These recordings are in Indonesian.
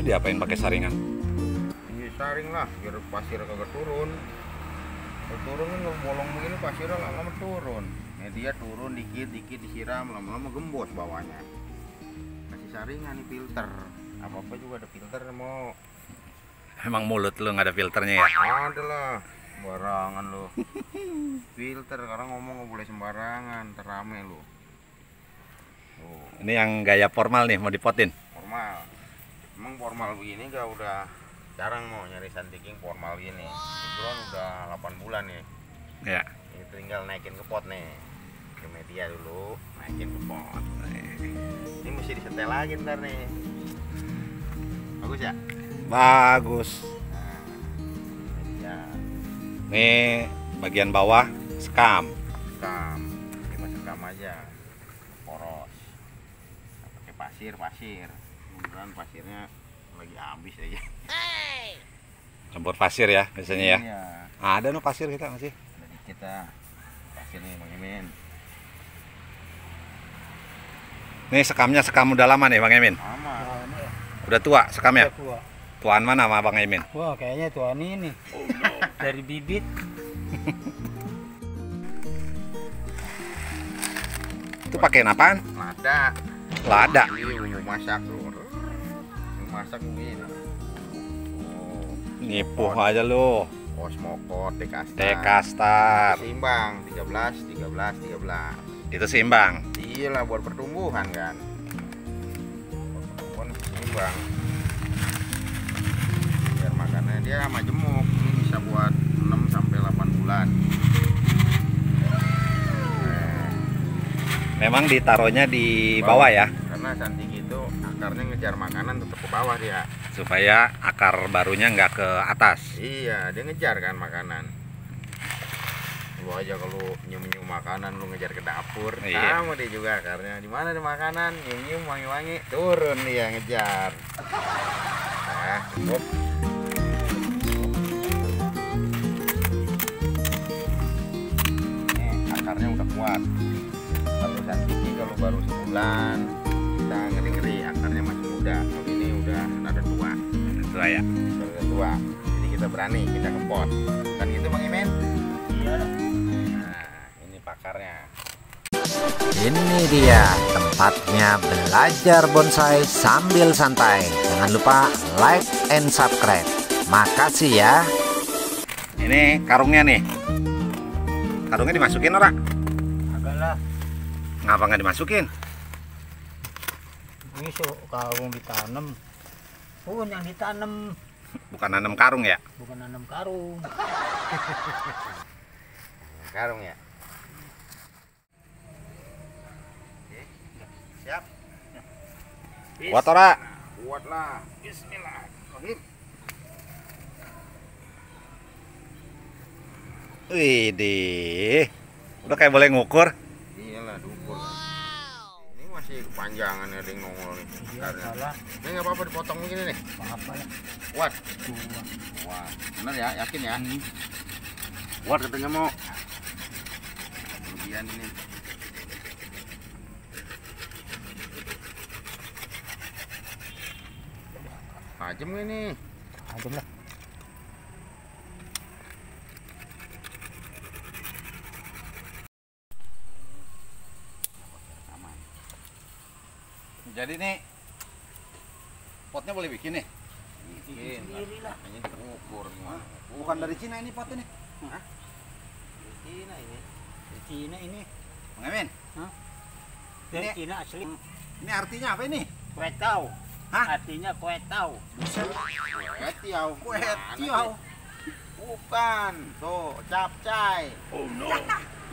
diapain pakai saringan? Iya saring lah, biar pasir kagak turun. Kalau turun kan bolong begini pasirnya lama-lama turun. Nah, dia turun dikit-dikit disiram, lama-lama gembos bawahnya. Kasih saringan nih filter. Apa-apa juga ada filter mau. Emang mulut lu nggak ada filternya ya? Ada lah, sembarangan lu. Filter, sekarang ngomong nggak boleh sembarangan, terame lu. Oh, Ini yang gaya formal nih, mau dipotin. formal. Emang formal begini gak udah jarang mau nyari Santiking formal gini. Drone udah 8 bulan nih. Ya. Ini tinggal naikin ke pot nih. Ke media dulu, naikin ke pot. Ini mesti disetel lagi ntar nih. Bagus ya? Bagus. Nah, media. Nih bagian bawah sekam. Sekam. Ini masih sekam aja. Poros. Nah, pakai pasir. Kemudian pasirnya lagi habis aja. Campur pasir ya biasanya ya. Iya. Ada no pasir kita masih. Ada dikit lah. Pasir nih Bang Emin. Nih sekamnya sekam udah lama nih Bang Emin. Lama. Udah tua sekamnya. Tua. Tuan mana sama Bang Emin? Wah, kayaknya tuan ini. Dari bibit. Itu pakai apaan? Lada. Lada. Ini mau masak loh. Masak begini. Oh, Nipuh aja lu. Osmokot, Dekastar. Dekastar. Seimbang 13. Itu seimbang. Iya lah buat pertumbuhan kan. Buat pertumbuhan seimbang. Biar makanannya dia majemuk. Ini bisa buat 6 sampai 8 bulan. Memang ditaruhnya di bawah ya, Karena Santiking itu akarnya ngejar makanan tetap ke bawah dia. supaya akar barunya nggak ke atas. Iya, dia ngejar kan makanan. Lu aja kalau nyium-nyium makanan lu ngejar ke dapur, Iya. sama dia juga akarnya. Di mana ada makanan, nyium-nyium wangi-wangi, turun dia ngejar. Nah, cukup. Nih, akarnya udah kuat. Kalau Santiking kalau baru sebulan, kita ngeri-ngeri akarnya masih muda. Kalau ini udah ada tua. Itu ya. Udah tua, jadi kita berani pindah ke pot kan gitu Bang Imen. Iya. Nah ini pakarnya. Ini dia tempatnya belajar bonsai sambil santai. Jangan lupa like and subscribe. Makasih ya. Ini karungnya nih. Karungnya dimasukin ora? Agak lah. Ngapa nggak dimasukin? Ini karung ditanam. Pun yang ditanam, Bukan nanam karung ya? bukan nanam karung. Karung ya. Oke, siap. Kuat ora? Kuat lah. Bismillahirrahmanirrahim. Widih. Udah kayak boleh ngukur. Iyalah dukur kan. Ini masih kepanjangan ada yang nongol nih. Akarnya. Salah, Ini nggak apa-apa dipotong begini nih. apa lah. Kuat. Tua. Wah, benar ya, yakin ya? Kuat katanya mau. Kemudian ini. Tajam gak nih? Adem lah. Jadi nih potnya boleh bikin nih. Bikin. Sendiri lah. Ini diukur gimana? Bukan dari Cina ini potnya nih. Hah? Cina ini. Dari Cina ini. Bang Emin, Dari Ini- Cina asli. ini artinya apa ini? Kue tahu. Hah? Artinya kue tahu. Kuetiau. Kuetiau. Bukan. Tuh, capcay.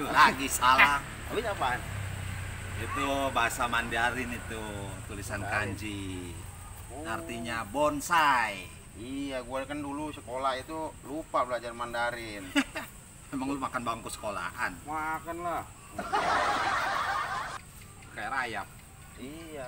Lagi salah. Habis apaan? Itu bahasa Mandarin itu, tulisan Mandarin. kanji. Oh. Artinya bonsai. Iya, gua kan dulu sekolah itu lupa belajar Mandarin. Emang lu makan bangku sekolahan? Makan lah. Kayak rayap. Iya.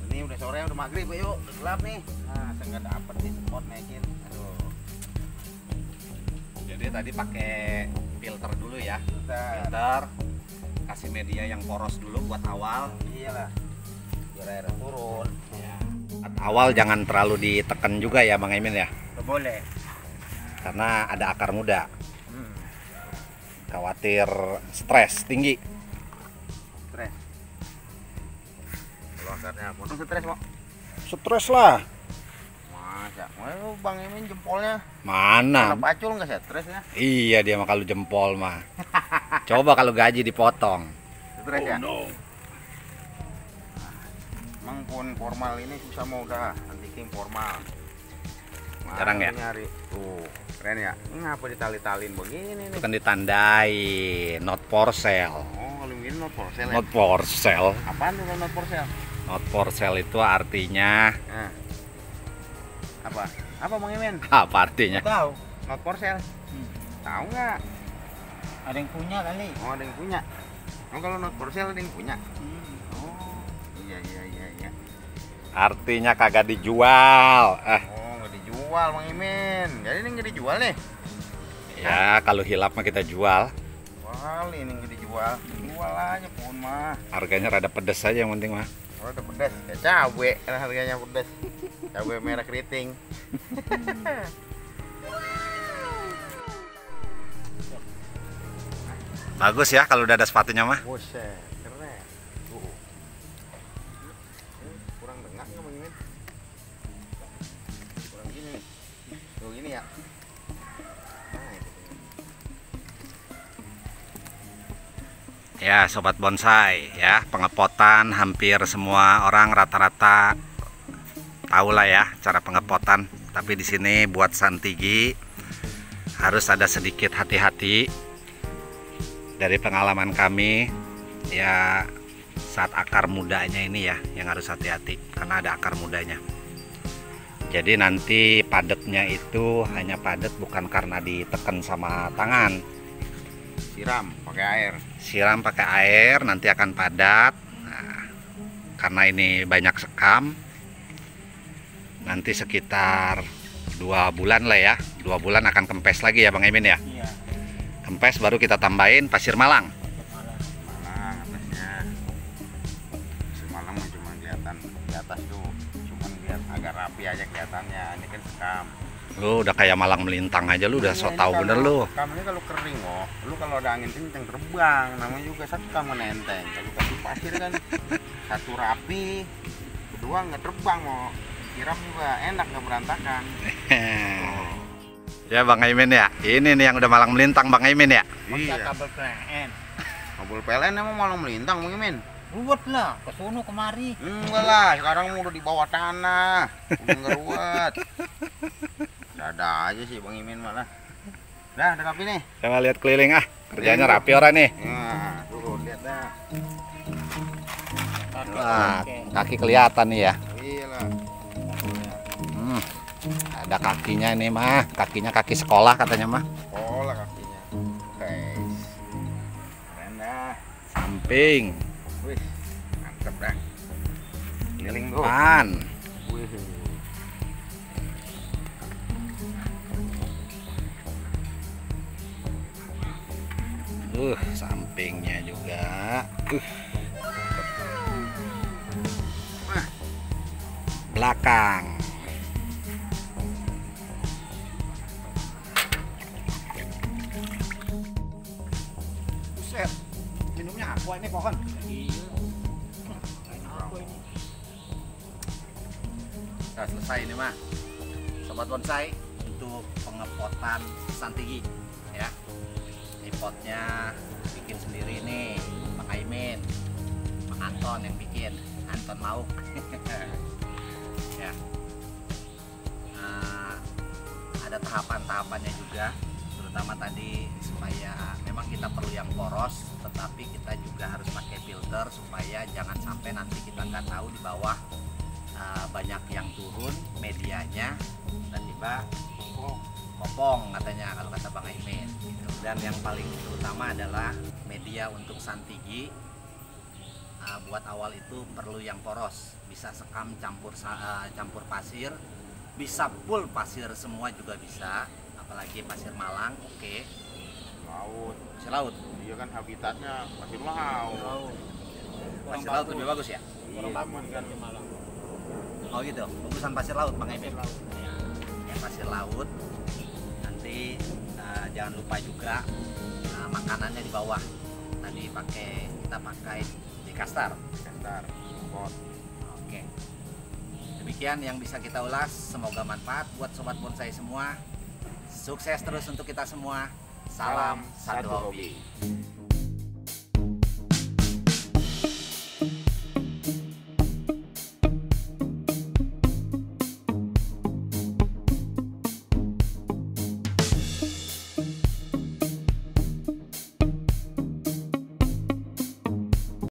Ini udah sore, udah maghrib, yuk. Udah gelap nih. Nah, saya nggak dapet nih spot naikin. Aduh. Jadi tadi pakai filter dulu ya. Bentar. Filter, kasih media yang poros dulu buat awal. Iyalah. biar airnya turun. Awal jangan terlalu ditekan juga ya Bang Imin ya, Nggak boleh. karena ada akar muda. Hmm. Khawatir stres tinggi. Stres. Kalau akarnya potong stres mau. Stres lah. Masa? Lu Bang Imin jempolnya Mana? kena pacul nggak stres ya? Iya dia mah kalau jempol mah. Coba kalau gaji dipotong. Stres ya? Emang pohon formal ini susah mau udah antiking formal. Jarang ya? Nyari tuh keren ya. Ini ngapa ditali-talin begini Itu nih? kan ditandai not for sale. Oh kalau begini not for sale ya? Not for sale. Apaan tuh not for sale? Not for sale itu artinya Nah. Apa? Apa Bang Imin? apa artinya? Nggak tahu. Not for sale? Hmm. Tahu nggak? Ada yang punya kali. Oh ada yang punya. Oh kalau not for sale ada yang punya. Hmm. Oh iya. Artinya kagak dijual. Oh nggak dijual Bang Imin. Jadi ini nggak dijual nih? Ya kalau hilap mah kita jual. Wah ini nggak dijual. Jual aja pohon mah. Harganya rada pedes aja yang penting mah. Oh udah pedas. Kayak cabe harganya pedas. Cabe merah keriting. Bagus ya kalau udah ada sepatunya mah. Buset, keren. Tuh. Kurang dengar nggak Bang Imin? Kurang gini. Tuh gini ya. Nah, itu. Ya sobat bonsai ya, pengepotan hampir semua orang rata-rata tahu lah ya cara pengepotan. Tapi di sini buat santigi harus ada sedikit hati-hati. Dari pengalaman kami ya, saat akar mudanya ini ya yang harus hati-hati karena ada akar mudanya. Jadi nanti padetnya itu hanya padet bukan karena ditekan sama tangan. Siram pakai air. Siram pakai air nanti akan padat. Nah, karena ini banyak sekam, nanti sekitar 2 bulan lah ya, 2 bulan akan kempes lagi ya Bang Imin ya. Iya. Kempes baru kita tambahin pasir malang. Malang atasnya. Semalam mah cuma kelihatan di atas tuh, cuman biar agak rapi aja kelihatannya. Ini kan sekam. Lu udah kayak malang melintang aja, lu udah Iya, so ini tau kalau- bener lu. Sekam ini kalau kering kok, lu kalau ada angin kenceng terbang, namanya juga sekam menenteng. Kalau kasih pasir kan satu rapi, kedua nggak terbang mau. Siram juga enak nggak berantakan. Ya Bang Imin ya, ini nih yang udah malang melintang Bang Imin ya. Pakai Iya. kabel PLN. Kabel PLN emang malah melintang Bang Imin. Ruwet lah, ke sono kemari. Enggak lah, sekarang udah di bawah tanah. Udah nggak ruwet. Ada aja sih Bang Imin malah. Dah, ada kopi nih. Coba lihat keliling ah, kerjanya rapi orang nih. Nah, tuh lihat dah. Wah, kaki kelihatan nih ya. Iya lah. Ada kakinya ini mah, kakinya kaki sekolah katanya mah. Sekolah kakinya. Guys. Keren dah. Samping, Wih, mantep dah. Keliling tuh. depan. Wih. Sampingnya juga. Wah. Belakang. Buset, minumnya aqua ini pohon. Udah selesai ini mah, sobat bonsai, untuk pengepotan santigi ya. Ini potnya bikin sendiri nih, Bang Imin, Bang Anton yang bikin, Anton Lauk. Ya. Ada tahapan-tahapannya juga, terutama tadi supaya memang kita perlu yang poros, tetapi kita juga harus pakai filter supaya jangan sampai nanti kita nggak tahu di bawah banyak yang turun medianya tiba-tiba kopong katanya kalau kata Bang Imin gitu. Dan yang paling terutama adalah media untuk santigi buat awal itu perlu yang poros, bisa sekam campur pasir, bisa full pasir semua juga bisa, apalagi pasir Malang. Oke. Laut. Pasir laut. Dia kan habitatnya pasir laut. Pasir laut lebih bagus ya. Iya, aman kan. Oh gitu, bungkusan pasir laut Bang Ebet. Ya, pasir laut. Nanti jangan lupa juga makanannya di bawah. Tadi kita pakai di kastar. Pot. Oke. Demikian yang bisa kita ulas. Semoga manfaat buat sobat bonsai semua. Sukses terus untuk kita semua. Salam satu hobi.